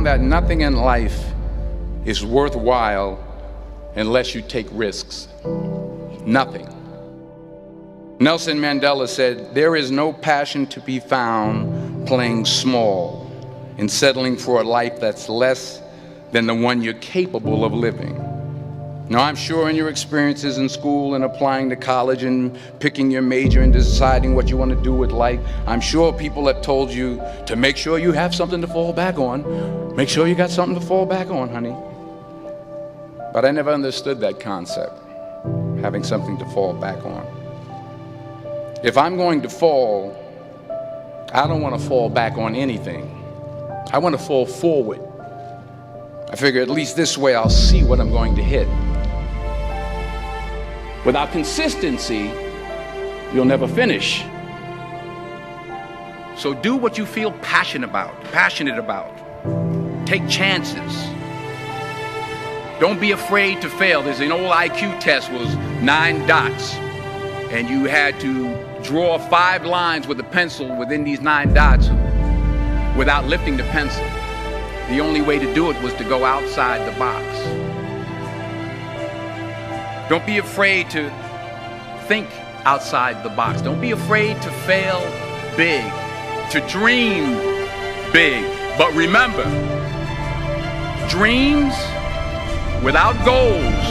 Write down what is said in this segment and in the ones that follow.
that nothing in life is worthwhile unless you take risks. Nothing. Nelson Mandela said, "There is no passion to be found playing small and settling for a life that's less than the one you're capable of living." Now, I'm sure in your experiences in school and applying to college and picking your major and deciding what you want to do with life, I'm sure people have told you to make sure you have something to fall back on. Make sure you got something to fall back on, honey. But I never understood that concept, having something to fall back on. If I'm going to fall, I don't want to fall back on anything. I want to fall forward. I figure at least this way I'll see what I'm going to hit. Without consistency, you'll never finish. So do what you feel passionate about. Take chances. Don't be afraid to fail. There's an old IQ test, was 9 dots, and you had to draw 5 lines with a pencil within these 9 dots without lifting the pencil. The only way to do it was to go outside the box. Don't be afraid to think outside the box. Don't be afraid to fail big, to dream big. But remember, dreams without goals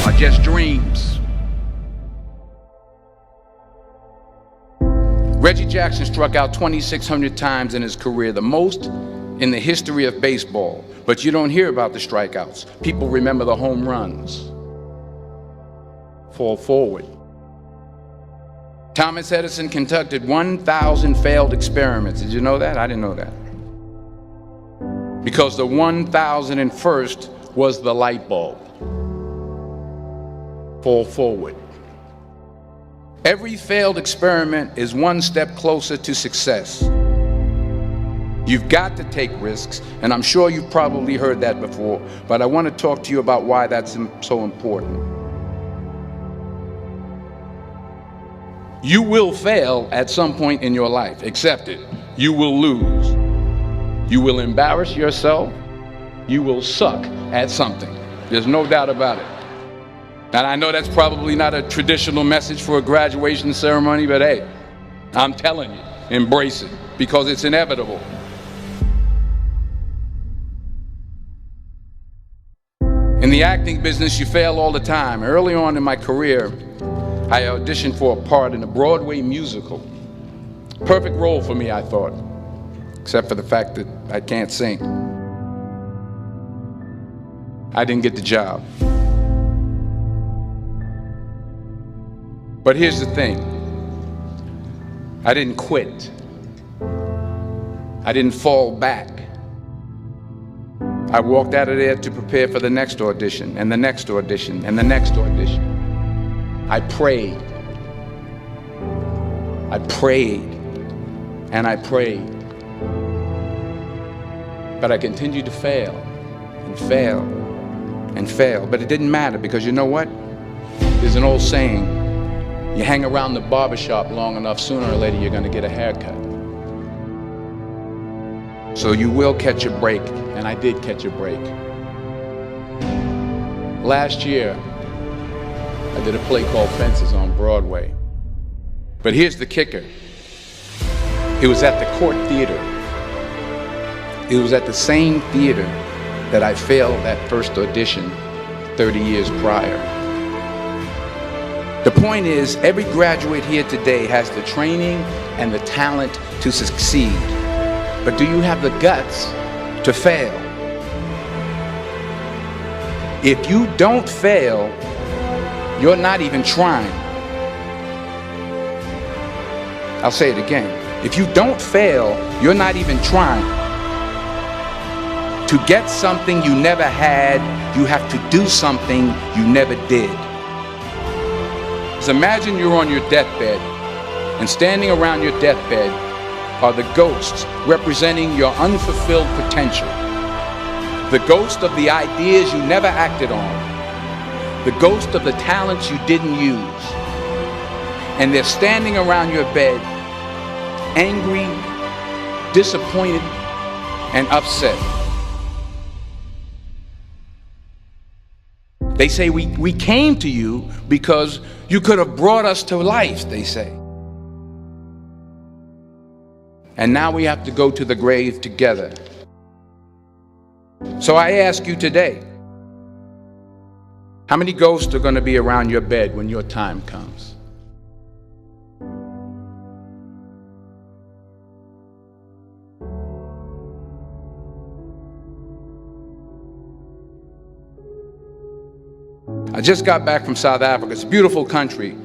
are just dreams. Reggie Jackson struck out 2,600 times in his career, the most in the history of baseball. But you don't hear about the strikeouts. People remember the home runs. Fall forward. Thomas Edison conducted 1,000 failed experiments. Did you know that? I didn't know that. Because the 1,001st was the light bulb. Fall forward. Every failed experiment is one step closer to success. You've got to take risks, and I'm sure you've probably heard that before, but I want to talk to you about why that's so important. You will fail at some point in your life. Accept it. You will lose. You will embarrass yourself. You will suck at something. There's no doubt about it. And I know that's probably not a traditional message for a graduation ceremony, but hey, I'm telling you, embrace it, because it's inevitable. In the acting business, you fail all the time. Early on in my career, I auditioned for a part in a Broadway musical. Perfect role for me, I thought, except for the fact that I can't sing. I didn't get the job. But here's the thing. I didn't quit. I didn't fall back. I walked out of there to prepare for the next audition, and the next audition, and the next audition. I prayed. I prayed. And I prayed. But I continued to fail and fail and fail. But it didn't matter, because you know what? There's an old saying, you hang around the barbershop long enough, sooner or later you're going to get a haircut. So you will catch a break, and I did catch a break. Last year, I did a play called Fences on Broadway. But here's the kicker. It was at the Court Theater. It was at the same theater that I failed that first audition 30 years prior. The point is, every graduate here today has the training and the talent to succeed. But do you have the guts to fail? If you don't fail, you're not even trying. I'll say it again. If you don't fail, you're not even trying. To get something you never had, you have to do something you never did. So imagine you're on your deathbed, and standing around your deathbed are the ghosts representing your unfulfilled potential. The ghost of the ideas you never acted on. The ghost of the talents you didn't use. And they're standing around your bed, angry, disappointed, and upset. They say we came to you because you could have brought us to life, they say. And now we have to go to the grave together. So I ask you today, how many ghosts are going to be around your bed when your time comes? I just got back from South Africa. It's a beautiful country,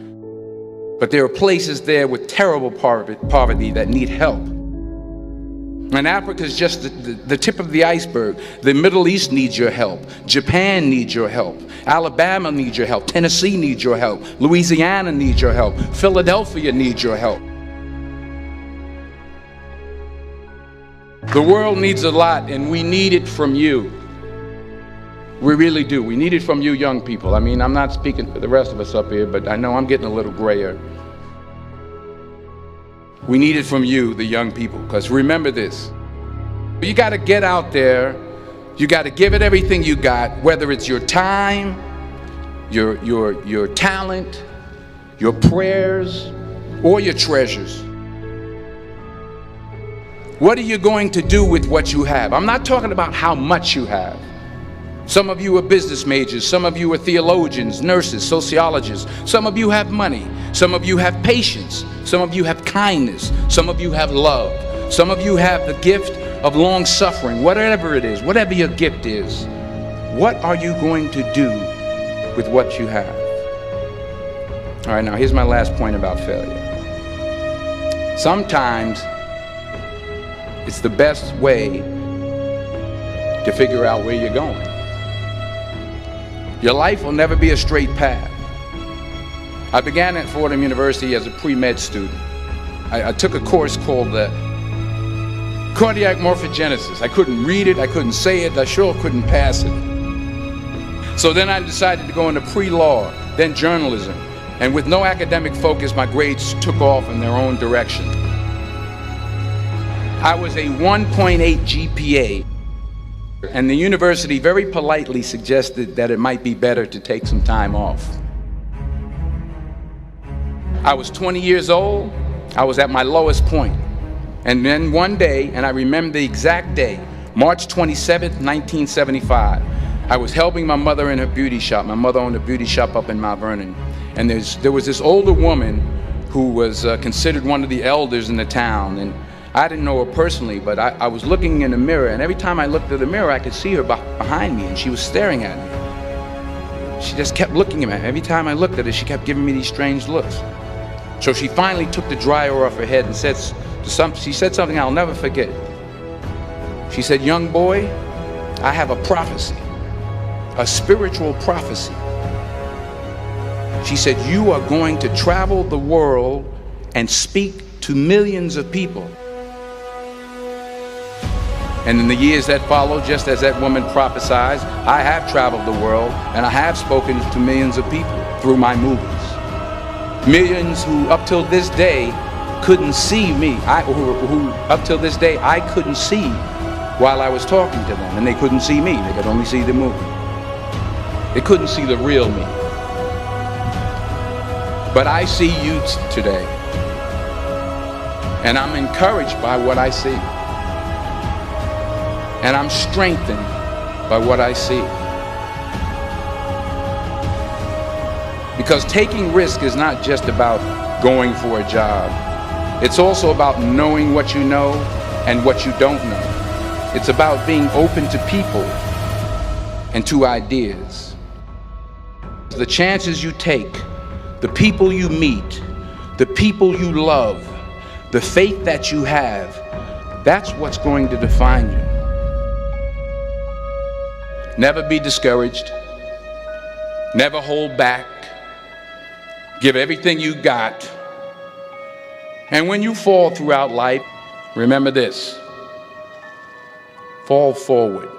but there are places there with terrible poverty that need help. And Africa is just the tip of the iceberg. The Middle East needs your help. Japan needs your help. Alabama needs your help. Tennessee needs your help. Louisiana needs your help. Philadelphia needs your help. The world needs a lot, and we need it from you. We really do. We need it from you young people. I mean, I'm not speaking for the rest of us up here, but I know I'm getting a little grayer. We need it from you, the young people, because remember this. You got to get out there. You got to give it everything you got, whether it's your time, your talent, your prayers, or your treasures. What are you going to do with what you have? I'm not talking about how much you have. Some of you are business majors, some of you are theologians, nurses, sociologists. Some of you have money, some of you have patience, some of you have kindness, some of you have love, some of you have the gift of long suffering. Whatever it is, whatever your gift is, what are you going to do with what you have? All right, now here's my last point about failure. Sometimes it's the best way to figure out where you're going. Your life will never be a straight path. I began at Fordham University as a pre-med student. I took a course called cardiac morphogenesis. I couldn't read it, I couldn't say it, I sure couldn't pass it. So then I decided to go into pre-law, then journalism. And with no academic focus, my grades took off in their own direction. I was a 1.8 GPA. And the university very politely suggested that it might be better to take some time off. I was 20 years old. I was at my lowest point. And then one day, and I remember the exact day, March 27th, 1975, I was helping my mother in her beauty shop. My mother owned a beauty shop up in Mount Vernon. And there was this older woman who was considered one of the elders in the town. And I didn't know her personally, but I was looking in the mirror, and every time I looked at the mirror, I could see her behind me, and she was staring at me. She just kept looking at me. Every time I looked at her, she kept giving me these strange looks. So she finally took the dryer off her head and she said something I'll never forget. She said, "Young boy, I have a prophecy, a spiritual prophecy." She said, "You are going to travel the world and speak to millions of people." And in the years that followed, just as that woman prophesied, I have traveled the world and I have spoken to millions of people through my movies. Millions who up till this day couldn't see me, who up till this day I couldn't see while I was talking to them, and they couldn't see me, they could only see the movie. They couldn't see the real me. But I see you today, and I'm encouraged by what I see. And I'm strengthened by what I see. Because taking risk is not just about going for a job. It's also about knowing what you know and what you don't know. It's about being open to people and to ideas. The chances you take, the people you meet, the people you love, the faith that you have, that's what's going to define you. Never be discouraged. Never hold back. Give everything you got. And when you fall throughout life, remember this: fall forward.